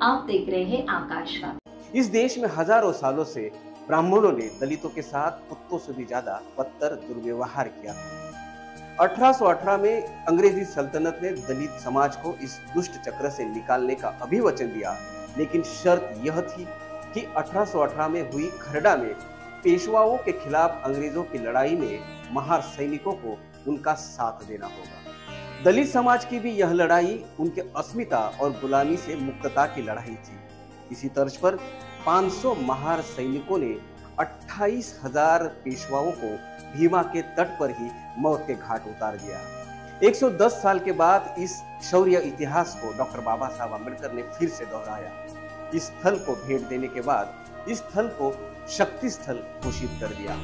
आप देख रहे हैं आकाश वाणी। इस देश में हजारों सालों से ब्राह्मणों ने दलितों के साथ कुत्तों से भी ज्यादा बदतर दुर्व्यवहार किया था। 1818 में अंग्रेजी सल्तनत ने दलित समाज को इस दुष्ट चक्र से निकालने का अभिवचन दिया, लेकिन शर्त यह थी कि 1818 में हुई खरड़ा में पेशवाओं के खिलाफ अंग्रेजों की लड़ाई में महार सैनिकों को उनका साथ देना होगा। दलित समाज की भी यह लड़ाई उनके अस्मिता और गुलामी से मुक्तता की लड़ाई थी। इसी तर्ज पर 500 महार सैनिकों ने 28,000 पेशवाओं को भीमा के तट पर ही मौत के घाट उतार दिया। 110 साल के बाद इस शौर्य इतिहास को डॉक्टर बाबा साहब अम्बेडकर ने फिर से दोहराया। इस स्थल को भेंट देने के बाद इस स्थल को शक्ति स्थल घोषित कर दिया।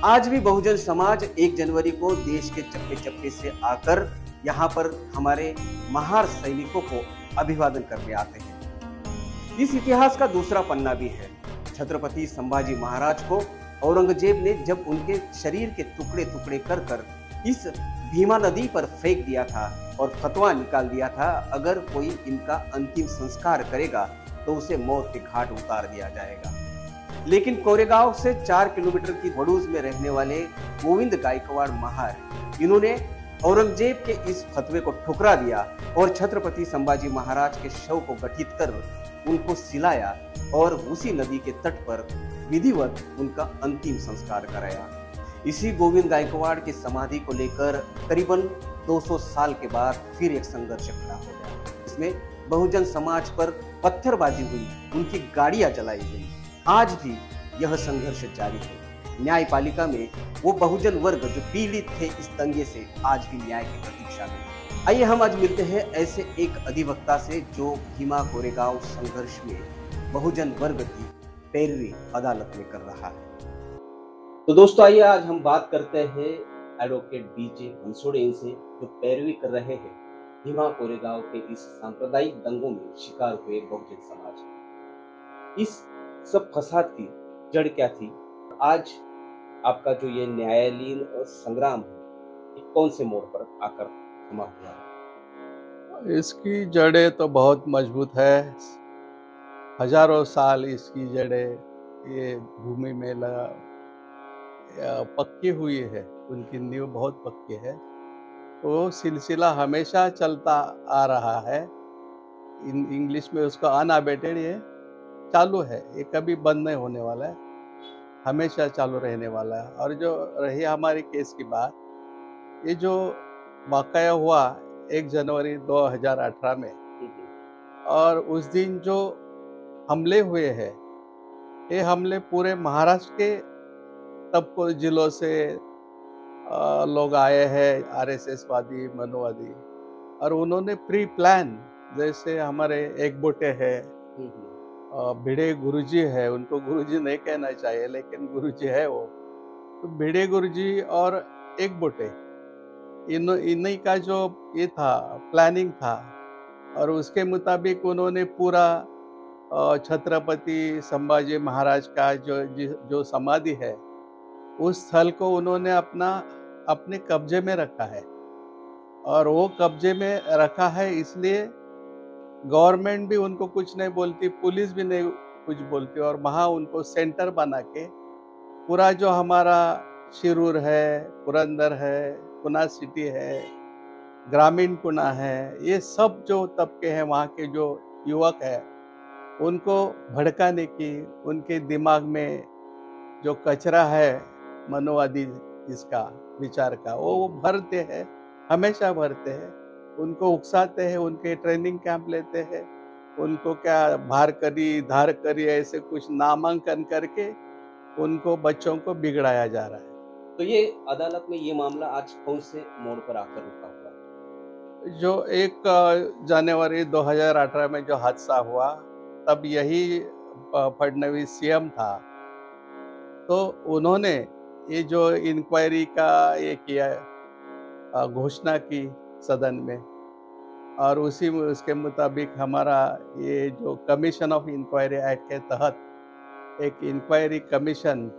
आज भी बहुजन समाज 1 जनवरी को देश के चप्पे चप्पे से आकर यहाँ पर हमारे महार सैनिकों को अभिवादन करने आते हैं। इस इतिहास का दूसरा पन्ना भी है। छत्रपति संभाजी महाराज को औरंगजेब ने जब उनके शरीर के टुकड़े टुकड़े कर कर इस भीमा नदी पर फेंक दिया था और फतवा निकाल दिया था, अगर कोई इनका अंतिम संस्कार करेगा तो उसे मौत के घाट उतार दिया जाएगा। लेकिन कोरेगांव से 4 किलोमीटर की बड़ूज में रहने वाले गोविंद गायकवाड़ महार, इन्होंने औरंगजेब के इस फतवे को ठुकरा दिया और छत्रपति संभाजी महाराज के शव को गठित कर उनको सिलाया और उसी नदी के तट पर विधिवत उनका अंतिम संस्कार कराया। इसी गोविंद गायकवाड़ की समाधि को लेकर करीबन 200 साल के बाद फिर एक संघर्ष खड़ा हो गया। इसमें बहुजन समाज पर पत्थरबाजी हुई, उनकी गाड़ियां जलाई गई। आज भी यह संघर्ष जारी है। न्यायपालिका में वो बहुजन वर्ग जो पीड़ित थे इस दंगे से, आज भी न्याय की प्रतीक्षा में। आइए हम आज मिलते हैं ऐसे एक अधिवक्ता से जो भीमा कोरेगांव संघर्ष में बहुजन वर्ग की पैरवी अदालत में कर रहा है। तो दोस्तों, आइए आज हम बात करते हैं एडवोकेट बीजे बंसोड़े से, जो पैरवी कर रहे हैं भीमा कोरेगांव के इस सांप्रदायिक दंगों में शिकार हुए बहुजन समाज। इस सब फसाद की जड़ क्या थी? आज आपका जो ये न्यायालयीन संग्राम है, कौन से मोड़ पर आकर थमा हुआ है? इसकी जड़ें तो बहुत मजबूत है। हजारों साल इसकी जड़ें ये भूमि में पक्की हुई है, उनकी नींव बहुत पक्की है। वो सिलसिला हमेशा चलता आ रहा है। इंग्लिश में उसको अनअबेटेड, ये चालू है, ये कभी बंद नहीं होने वाला है, हमेशा चालू रहने वाला है। और जो रही हमारी केस की बात, ये जो वाकया हुआ 1 जनवरी 2018 में, और उस दिन जो हमले हुए हैं, ये हमले पूरे महाराष्ट्र के तबको जिलों से लोग आए हैं, आरएसएस वादी, मनुवादी, और उन्होंने प्री प्लान, जैसे हमारे एक बोटे है, भिड़े गुरुजी है, उनको गुरुजी नहीं कहना चाहिए लेकिन गुरुजी है वो, तो भिड़े गुरुजी और एक बोटे, इन्हीं का जो ये था प्लानिंग था, और उसके मुताबिक उन्होंने पूरा छत्रपति संभाजी महाराज का जो समाधि है, उस स्थल को उन्होंने अपने कब्जे में रखा है। और वो कब्जे में रखा है इसलिए गवर्नमेंट भी उनको कुछ नहीं बोलती, पुलिस भी नहीं कुछ बोलती, और वहाँ उनको सेंटर बना के पूरा जो हमारा शिरूर है, पुरंदर है, पुणे सिटी है, ग्रामीण पुणे है, ये सब जो तबके हैं वहाँ के जो युवक है, उनको भड़काने की, उनके दिमाग में जो कचरा है मनोवादी इसका विचार का, वो भरते हैं, हमेशा भरते हैं, उनको उकसाते हैं, उनके ट्रेनिंग कैंप लेते हैं, उनको क्या भार करी, धार करी, ऐसे कुछ नामांकन करके उनको बच्चों को बिगड़ाया जा रहा है। तो ये अदालत में ये मामला आज कौन से मोड़ पर आकर रुका हुआ? जो 1 जनवरी 2018 में जो हादसा हुआ, तब यही फडणवीस सीएम था, तो उन्होंने ये जो इंक्वायरी का ये किया, घोषणा की सदन में, और उसके मुताबिक हमारा ये जो कमीशन ऑफ इंक्वायरी एक्ट के तहत एक इंक्वायरी कमीशन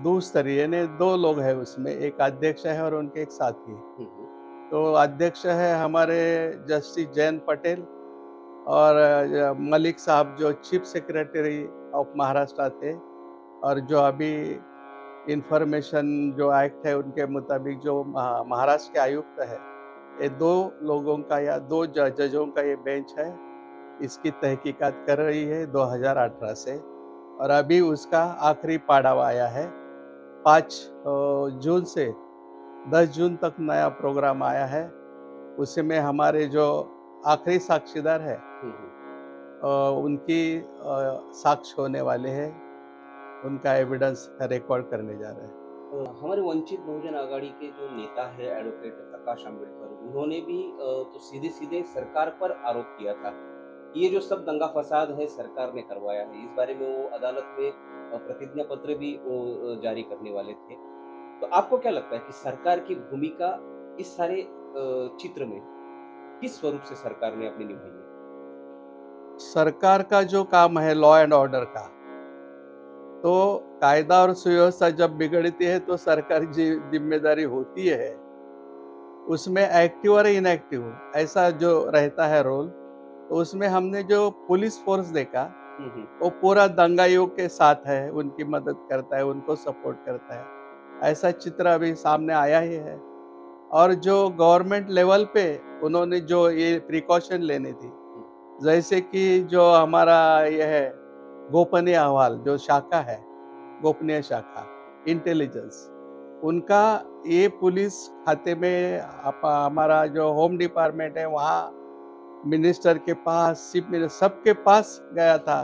दूस्तरीय ने 2 लोग हैं उसमें, एक अध्यक्ष है और उनके एक साथी। तो अध्यक्ष है हमारे जस्टिस जयंत पटेल, और मलिक साहब जो चीफ सेक्रेटरी ऑफ महाराष्ट्र थे, और जो अभी इंफॉर्मेशन जो एक्ट है उनके मुताबिक जो महाराष्ट्र के आयुक्त है, ये दो लोगों का या दो जजों का ये बेंच है, इसकी तहकीकात कर रही है 2018 से, और अभी उसका आखिरी पड़ाव आया है। 5 जून से 10 जून तक नया प्रोग्राम आया है। उसमें हमारे जो आखिरी साक्षीदार है उनकी साक्ष्य होने वाले हैं, उनका एविडेंस रिकॉर्ड करने जा रहे हैं। हमारे वंचित बहुजन आघाड़ी के जो नेता है एडवोकेट प्रकाश आंबेडकर, उन्होंने भी तो सीधे सीधे सरकार पर आरोप किया था कि ये जो सब दंगा फसाद है सरकार ने करवाया है। इस बारे में वो अदालत में प्रतिज्ञा पत्र भी वो जारी करने वाले थे। तो आपको क्या लगता है कि सरकार की भूमिका इस सारे चित्र में किस स्वरूप से सरकार ने अपनी निभाई है? सरकार का जो काम है लॉ एंड ऑर्डर का, तो कायदा और सुव्यवस्था जब बिगड़ती है तो सरकार की जिम्मेदारी होती है, उसमें एक्टिव और इनएक्टिव ऐसा जो रहता है रोल। तो उसमें हमने जो पुलिस फोर्स देखा, वो पूरा दंगाइयों के साथ है, उनकी मदद करता है, उनको सपोर्ट करता है, ऐसा चित्र अभी सामने आया ही है। और जो गवर्नमेंट लेवल पे उन्होंने जो ये प्रिकॉशन लेनी थी, जैसे कि जो हमारा ये है गोपनीय अहवाल जो शाखा है, गोपनीय शाखा इंटेलिजेंस, उनका ये पुलिस खाते में हमारा जो होम डिपार्टमेंट है वहाँ मिनिस्टर के पास, चीफ मिनिस्टर सबके पास गया था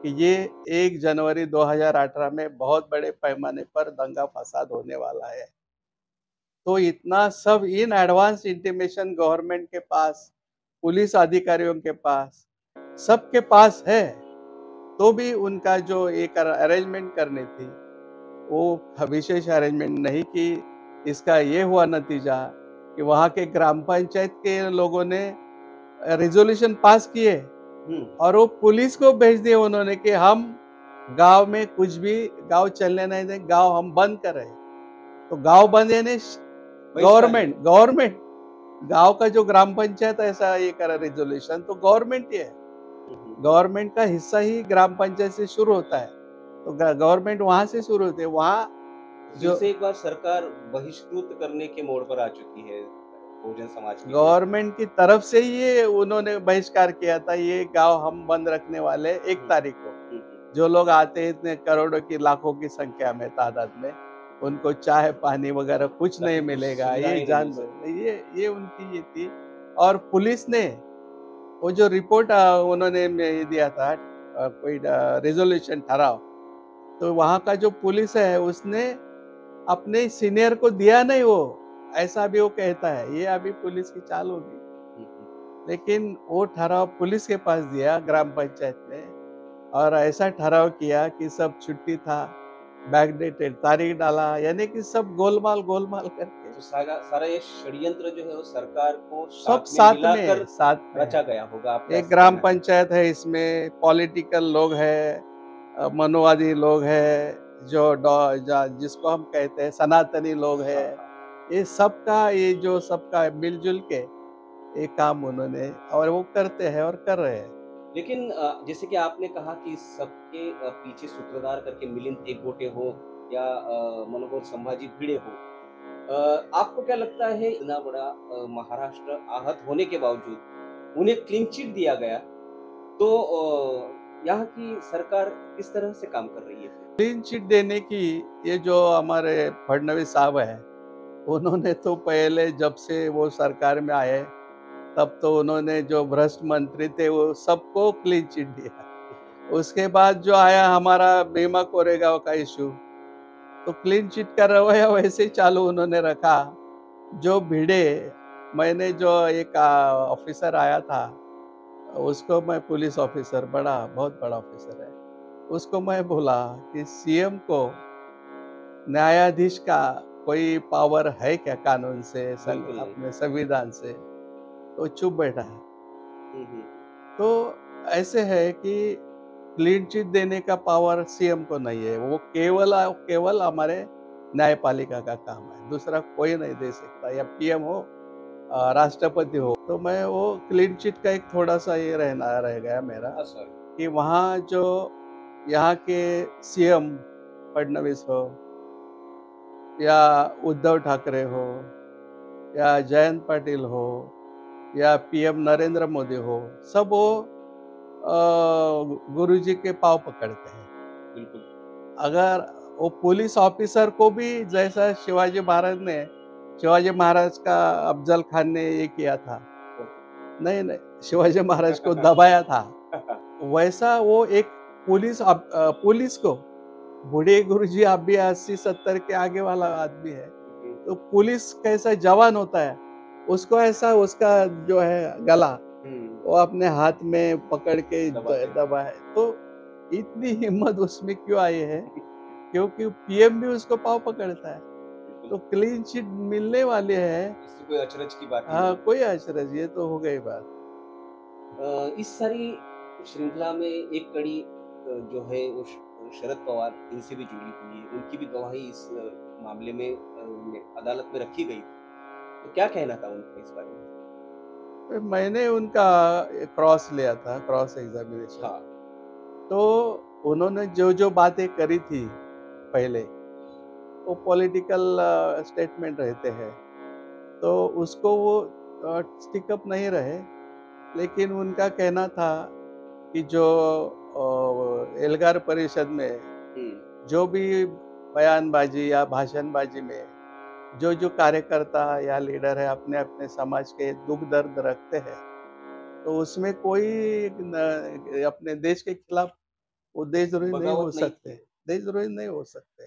कि ये 1 जनवरी 2018 में बहुत बड़े पैमाने पर दंगा फसाद होने वाला है। तो इतना सब इन एडवांस इंटीमेशन गवर्नमेंट के पास, पुलिस अधिकारियों के पास, सबके पास है, तो भी उनका जो एक अरेंजमेंट करनी थी वो विशेष अरेंजमेंट नहीं की। इसका ये हुआ नतीजा कि वहाँ के ग्राम पंचायत के लोगों ने रेजोल्यूशन पास किए और वो पुलिस को भेज दिए उन्होंने कि हम गांव में कुछ भी गांव चलने नहीं दें, गांव हम बंद कर रहे हैं। तो गांव बंद यानी गवर्नमेंट गांव का जो ग्राम पंचायत ऐसा ये करा रेजोल्यूशन, तो गवर्नमेंट ही है, गवर्नमेंट का हिस्सा ही ग्राम पंचायत से शुरू होता है, तो गवर्नमेंट वहां से शुरू होते है। वहाँ जो से एक बार सरकार बहिष्कृत करने के मोड़ पर आ चुकी है बहुजन समाज की, गवर्नमेंट की तरफ से ये उन्होंने बहिष्कार किया था, ये गांव हम बंद रखने वाले 1 तारीख को। जो लोग आते हैं इतने करोड़ों की लाखों की संख्या में तादाद में, उनको चाय पानी वगैरह कुछ नहीं मिलेगा, ये जान ये उनकी ये थी। और पुलिस ने वो जो रिपोर्ट उन्होंने दिया था कोई रेजोल्यूशन ठहराव, तो वहाँ का जो पुलिस है उसने अपने सीनियर को दिया नहीं, वो ऐसा भी वो कहता है, ये अभी पुलिस की चाल होगी। लेकिन वो ठहराव पुलिस के पास दिया ग्राम पंचायत में, और ऐसा ठहराव किया कि सब छुट्टी था, बैकडेटेड तारीख डाला, यानी कि सब गोलमाल करके तो सारा ये षड्यंत्र जो है वो सरकार को सब साथ मिलाकर में रचा गया होगा। एक ग्राम पंचायत है, इसमें पॉलिटिकल लोग है, मनोवादी लोग है, जो जिसको हम कहते हैं सनातनी लोग है, ये सबका ये जो सबका मिलजुल के ये काम उन्होंने और वो करते हैं और कर रहे हैं। लेकिन जैसे कि आपने कहा कि सबके पीछे सूत्रधार करके मिलिंद एकबोटे हो या मनोहर संभाजी भिड़े हो, आपको क्या लगता है इतना बड़ा महाराष्ट्र आहत होने के बावजूद उन्हें क्लीन चिट दिया गया, तो यहाँ की सरकार किस तरह से काम कर रही है? क्लीन चिट देने की ये जो हमारे फडणवीस साहब है, उन्होंने तो पहले जब से वो सरकार में आए तब तो उन्होंने जो भ्रष्ट मंत्री थे वो सबको क्लीन चिट दिया। उसके बाद जो आया हमारा भीमा कोरेगांव का इशू, तो क्लीन चिट का रवैया वैसे ही चालू उन्होंने रखा। जो भिड़े, मैंने जो एक ऑफिसर आया था, उसको मैं पुलिस ऑफिसर, बहुत बड़ा ऑफिसर है, उसको मैं बोला कि सीएम को न्यायाधीश का कोई पावर है क्या कानून से, अपने संविधान से? तो चुप बैठा है। तो ऐसे है कि क्लीन चिट देने का पावर सीएम को नहीं है, वो केवल हमारे न्यायपालिका का काम है, दूसरा कोई नहीं दे सकता, या पीएम हो राष्ट्रपति हो, तो मैं वो क्लीन चिट का एक थोड़ा सा ये रह गया मेरा कि वहाँ जो यहाँ के सीएम फडणवीस हो या उद्धव ठाकरे हो या जयंत पाटिल हो या पीएम नरेंद्र मोदी हो, सब वो गुरुजी के पाँव पकड़ते हैं। बिल्कुल। अगर वो पुलिस ऑफिसर को भी जैसा शिवाजी महाराज का अफजल खान ने ये किया था, नहीं शिवाजी महाराज को दबाया था, वैसा वो एक पुलिस को, बूढ़े गुरुजी आप भी 80-70 के आगे वाला आदमी है, तो पुलिस कैसा जवान होता है, उसको ऐसा उसका जो है गला वो अपने हाथ में पकड़ के दबा है। तो इतनी हिम्मत उसमें क्यों आई है? क्योंकि पीएम भी उसको पाँव पकड़ता है, तो क्लीन चिट मिलने वाली है। इससे कोई अचरज की बात हाँ, कोई अचरज, ये तो हो गई बात। इस सारी श्रृंखला में एक कड़ी जो है वो शरद पवार इनसे भी जुड़ी हुई है, उनकी भी गवाही इस मामले में अदालत में रखी गई थी, तो क्या कहना था उनका इस बारे में? मैंने उनका क्रॉस लिया था, क्रॉस एग्जामिनेशन। हाँ। तो उन्होंने जो जो बातें करी थी पहले, वो पॉलिटिकल स्टेटमेंट रहते हैं, तो उसको वो स्टिकअप नहीं रहे। लेकिन उनका कहना था कि जो एल्गार परिषद में जो भी बयानबाजी या भाषणबाजी में जो जो कार्यकर्ता या लीडर है अपने अपने समाज के दुख दर्द रखते हैं, तो उसमें कोई अपने देश के खिलाफ वो देशद्रोही नहीं हो सकते, देशद्रोही नहीं हो सकते।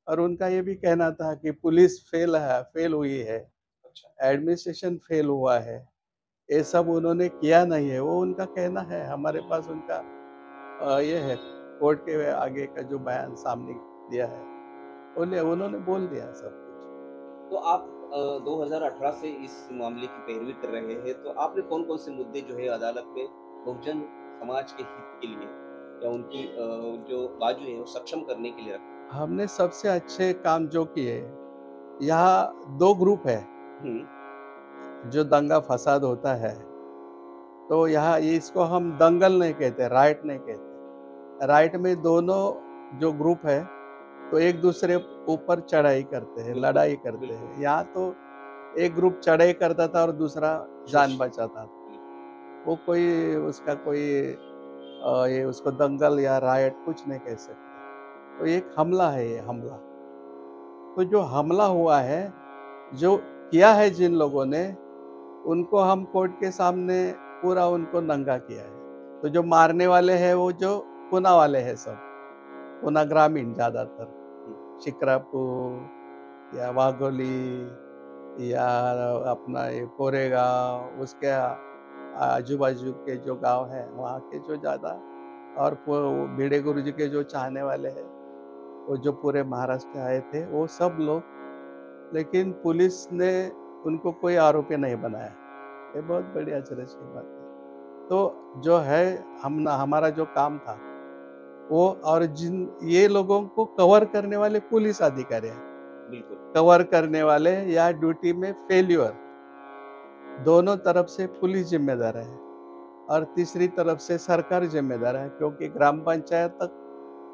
और उनका ये भी कहना था कि पुलिस फेल हुई है, एडमिनिस्ट्रेशन फेल हुआ है, ये सब उन्होंने किया नहीं है, वो उनका कहना है। हमारे पास उनका ये है, कोर्ट के आगे का जो बयान सामने दिया है, उन्होंने बोल दिया सब कुछ। तो आप 2018 से इस मामले की पैरवी कर रहे हैं, तो आपने कौन-कौन से मुद्दे जो है अदालत में बहुजन समाज के हित के लिए या उनकी जो बाजू है वो सक्षम करने के लिए रखा? हमने सबसे अच्छे काम जो किए, यहाँ 2 ग्रुप है जो दंगा फसाद होता है, तो यहाँ इसको हम दंगल नहीं कहते, राइट नहीं कहते। राइट में दोनों जो ग्रुप है, तो एक दूसरे ऊपर चढ़ाई करते हैं, लड़ाई करते हैं। यहाँ तो एक ग्रुप चढ़ाई करता था और दूसरा जान बचाता था। वो कोई उसका कोई ये उसको दंगल या रायट कुछ नहीं कह सकते। तो एक हमला है, ये हमला। तो जो हमला हुआ है, जो किया है जिन लोगों ने, उनको हम कोर्ट के सामने पूरा उनको नंगा किया है। तो जो मारने वाले हैं वो जो पूना वाले हैं सब, पूना ग्रामीण ज़्यादातर, शिक्रापुर या वाघोली या अपना ये कोरेगांव, उसके आजू बाजू के जो गांव हैं वहाँ के जो ज़्यादा, और भिड़े गुरुजी के जो चाहने वाले हैं, वो जो पूरे महाराष्ट्र आए थे वो सब लोग। लेकिन पुलिस ने उनको कोई आरोपी नहीं बनाया, ये बहुत बड़ी अचरज की बात है। तो जो है हमारा जो काम था वो, और जिन ये लोगों को कवर करने वाले पुलिस अधिकारी हैं, बिल्कुल कवर करने वाले या ड्यूटी में फेल्यूर, दोनों तरफ से पुलिस जिम्मेदार है और तीसरी तरफ से सरकार जिम्मेदार है। क्योंकि ग्राम पंचायत तक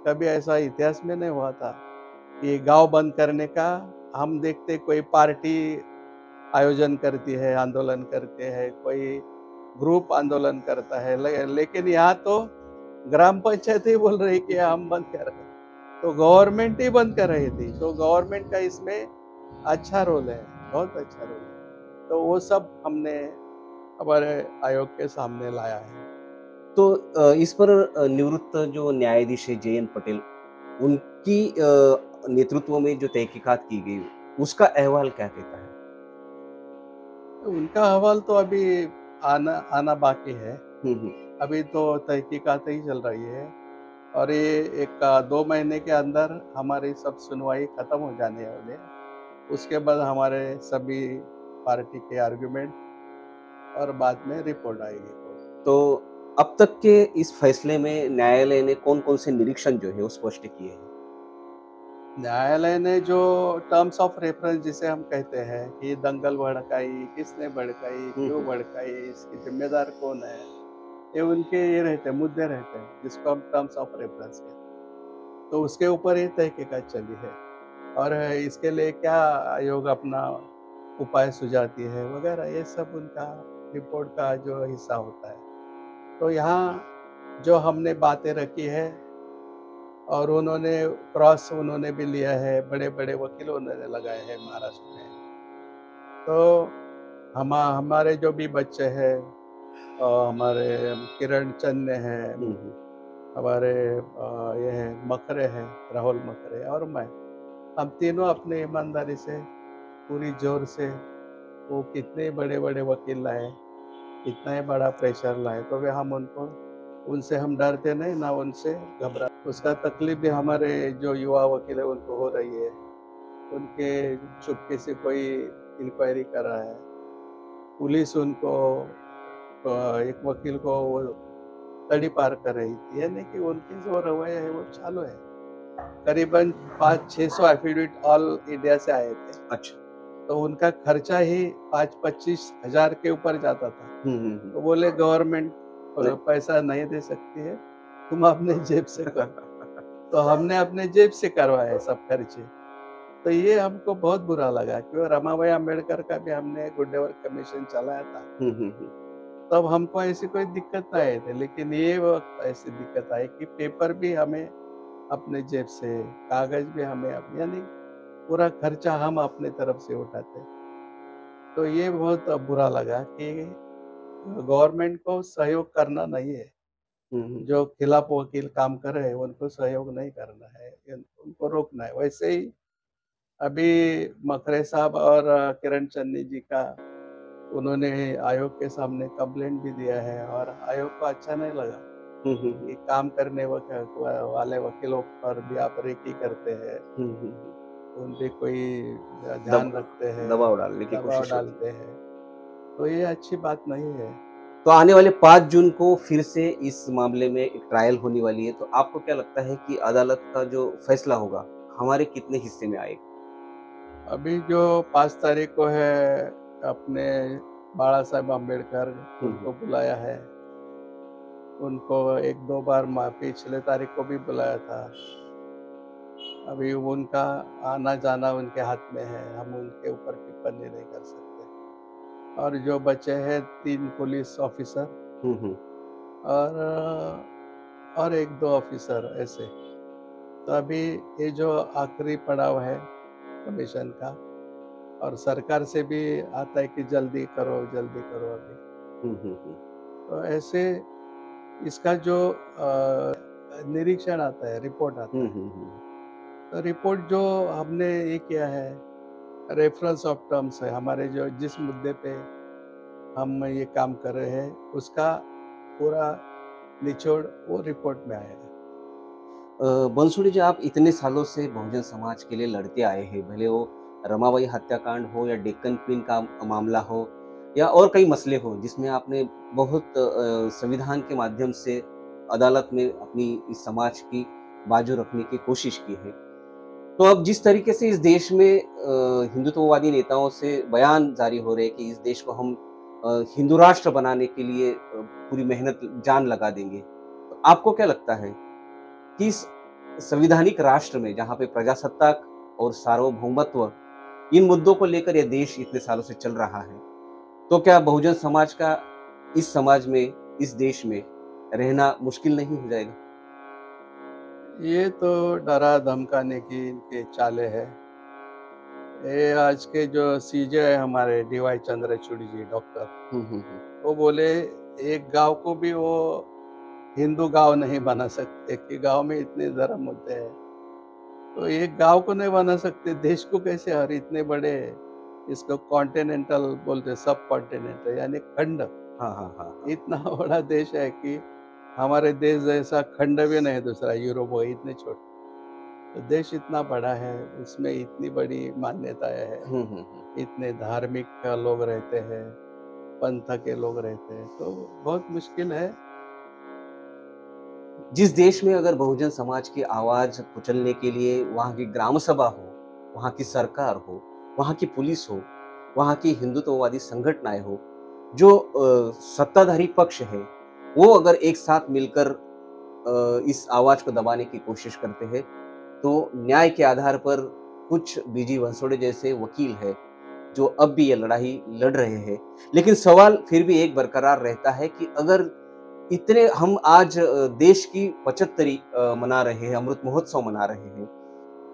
कभी ऐसा इतिहास में नहीं हुआ था कि गांव बंद करने का। हम देखते कोई पार्टी आयोजन करती है, आंदोलन करते हैं, कोई ग्रुप आंदोलन करता है, लेकिन यहाँ तो ग्राम पंचायत ही बोल रही कि हम बंद कर रहे हैं, तो गवर्नमेंट ही बंद कर रही थी। तो गवर्नमेंट का इसमें अच्छा रोल है, बहुत अच्छा रोल है। तो वो सब हमने हमारे आयोग के सामने लाया है। तो इस पर निवृत्त जो न्यायाधीश है जयंत पटेल, उनकी नेतृत्व में जो तहकीकात की गई, उसका अहवाल क्या कहता है? तो उनका अहवाल तो अभी आना आना बाकी है। अभी तो तहकीकात ही चल रही है और ये 1-2 महीने के अंदर हमारी सब सुनवाई खत्म हो जाने वाली है। उसके बाद हमारे सभी पार्टी के आर्गुमेंट और बाद में रिपोर्ट आएगी। तो अब तक के इस फैसले में न्यायालय ने कौन-कौन से निरीक्षण जो है वो स्पष्ट किए हैं? न्यायालय ने जो टर्म्स ऑफ रेफरेंस जिसे हम कहते हैं कि दंगल भड़काई, किसने भड़काई, क्यों भड़काई, इसकी जिम्मेदार कौन है, ये उनके ये रहते हैं, मुद्दे रहते हैं, जिसको हम टर्म्स ऑफ रेफरेंस कहते हैं। तो उसके ऊपर ही तहकीकात चली है और इसके लिए क्या आयोग अपना उपाय सुझाती है वगैरह, ये सब उनका रिपोर्ट का जो हिस्सा होता है। तो यहाँ जो हमने बातें रखी है और उन्होंने क्रॉस उन्होंने भी लिया है, बड़े बड़े वकील उन्होंने लगाए हैं महाराष्ट्र में। तो हमारे जो भी बच्चे हैं, हमारे किरण चन्ने हैं, हमारे ये हैं मकरे हैं, राहुल मकरे और मैं, हम तीनों अपने ईमानदारी से पूरी जोर से वो कितने बड़े बड़े वकील लाए, कितना ही बड़ा प्रेशर लाए, तो वे हम उनसे हम डरते नहीं ना उनसे घबरा। उसका तकलीफ भी हमारे जो युवा वकील है उनको हो रही है, उनके चुपके से कोई इंक्वायरी कर रहा है, पुलिस उनको एक वकील को वो तड़ी पार कर रही थी, यानी कि उनके जो रवैया है वो चालू है। करीबन 500-600 एफिडेविट ऑल इंडिया से आए थे। अच्छा। तो उनका खर्चा ही 5-25 हजार के ऊपर जाता था। तो बोले गवर्नमेंट पैसा नहीं दे सकती है, तुम अपने जेब से करो। तो हमने अपने जेब से करवाए सब खर्चे। तो ये हमको बहुत बुरा लगा क्योंकि रमाबाई अम्बेडकर का भी हमने गुड वर्क कमीशन चलाया था। तब हमको ऐसी कोई दिक्कत नहीं आई थी, लेकिन ये वक्त ऐसी दिक्कत आई कि पेपर भी हमें अपने जेब से, कागज भी हमें यानी पूरा खर्चा हम अपने तरफ से उठाते। तो ये बहुत बुरा लगा कि गवर्नमेंट को सहयोग करना नहीं है, जो खिलाफ वकील काम कर रहे हैं उनको सहयोग नहीं करना है, उनको रोकना है। वैसे ही अभी मकरे साहब और किरण चन्नी जी का उन्होंने आयोग के सामने कंप्लेंट भी दिया है और आयोग को अच्छा नहीं लगा कि काम करने वाले वकीलों पर भी आप रेकी करते हैं, उन पे कोई ध्यान रखते हैं, दबाव डालने की दबाव कोशिश डालते हैं, तो ये अच्छी बात नहीं है। तो आने वाले 5 जून को फिर से इस मामले में एक ट्रायल होने वाली है, तो आपको क्या लगता है कि अदालत का जो फैसला होगा हमारे कितने हिस्से में आएगा? अभी जो 5 तारीख को है, अपने बाला साहेब अम्बेडकर उनको बुलाया है, उनको 1-2 बार पिछले तारीख को भी बुलाया था। अभी उनका आना जाना उनके हाथ में है, हम उनके ऊपर टिप्पणी नहीं कर सकते। और जो बचे हैं 3 पुलिस ऑफिसर और 1-2 ऑफिसर ऐसे, तो अभी ये जो आखिरी पड़ाव है कमीशन का, और सरकार से भी आता है कि जल्दी करो अभी। तो ऐसे इसका जो निरीक्षण आता है, रिपोर्ट आता है, तो रिपोर्ट जो हमने ये किया है, रेफरेंस ऑफ टर्म्स है, हमारे जो जिस मुद्दे पे हम ये काम कर रहे हैं उसका पूरा निचोड़ वो रिपोर्ट में आएगा। बंसुड़ी जी, आप इतने सालों से बहुजन समाज के लिए लड़ते आए हैं, भले वो रमाबाई हत्याकांड हो या डेक्कन क्वीन का मामला हो या और कई मसले हो जिसमें आपने बहुत संविधान के माध्यम से अदालत में अपनी इस समाज की बाजू रखने की कोशिश की है। तो अब जिस तरीके से इस देश में हिंदुत्ववादी नेताओं से बयान जारी हो रहे हैं कि इस देश को हम हिंदू राष्ट्र बनाने के लिए पूरी मेहनत जान लगा देंगे, तो आपको क्या लगता है कि इस संवैधानिक राष्ट्र में जहाँ पे प्रजासत्ताक और सार्वभौमत्व इन मुद्दों को लेकर यह देश इतने सालों से चल रहा है, तो क्या बहुजन समाज का इस समाज में, इस देश में रहना मुश्किल नहीं हो जाएगा? ये तो डरा धमकाने की इनके चाले है। ये आज के जो सीजे है हमारे DY चंद्रचूड़ जी डॉक्टर, वो बोले एक गांव को भी वो हिंदू गांव नहीं बना सकते कि गांव में इतने धर्म होते हैं, तो एक गांव को नहीं बना सकते, देश को कैसे? और इतने बड़े, इसको कॉन्टिनेंटल बोलते, सब कॉन्टिनेंटल यानी खंड। इतना बड़ा देश है कि हमारे देश जैसा खंड भी नहीं दूसरा, यूरोप हो, इतने छोटे। तो देश इतना बड़ा है, उसमें इतनी बड़ी मान्यताएं हैं, इतने धार्मिक लोग रहते हैं, पंथ के लोग रहते हैं, तो बहुत मुश्किल है। जिस देश में अगर बहुजन समाज की आवाज कुचलने के लिए वहाँ की ग्राम सभा हो, वहाँ की सरकार हो, वहाँ की पुलिस हो, वहाँ की हिंदुत्ववादी संगठनाएं हो, जो सत्ताधारी पक्ष है, वो अगर एक साथ मिलकर इस आवाज को दबाने की कोशिश करते हैं, तो न्याय के आधार पर कुछ बीजी वंसोड़े जैसे वकील है, जो अब भी ये लड़ाई लड़ रहे हैं। लेकिन सवाल फिर भी एक बरकरार रहता है कि अगर इतने हम आज देश की 75वीं मना रहे हैं, अमृत महोत्सव मना रहे हैं।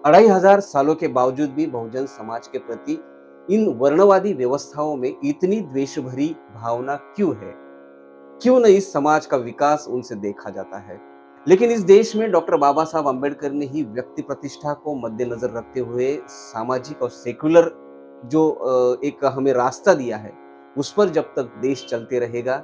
2500 सालों के बावजूद भी बहुजन समाज के प्रति इन वर्णवादी व्यवस्थाओं में इतनी द्वेष भरी भावना क्यों है? क्यों नहीं इस समाज का विकास उनसे देखा जाता है? लेकिन इस देश में डॉक्टर बाबा साहब अम्बेडकर ने ही व्यक्ति प्रतिष्ठा को मद्देनजर रखते हुए सामाजिक और सेक्युलर जो एक हमें रास्ता दिया है, उस पर जब तक देश चलते रहेगा,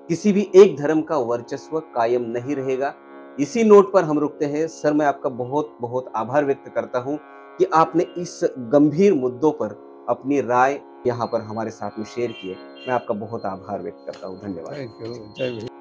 किसी भी एक धर्म का वर्चस्व कायम नहीं रहेगा। इसी नोट पर हम रुकते हैं। सर, मैं आपका बहुत-बहुत आभार व्यक्त करता हूँ कि आपने इस गंभीर मुद्दों पर अपनी राय यहाँ पर हमारे साथ में शेयर की है। मैं आपका बहुत आभार व्यक्त करता हूँ। धन्यवाद। Thank you. जय भीम।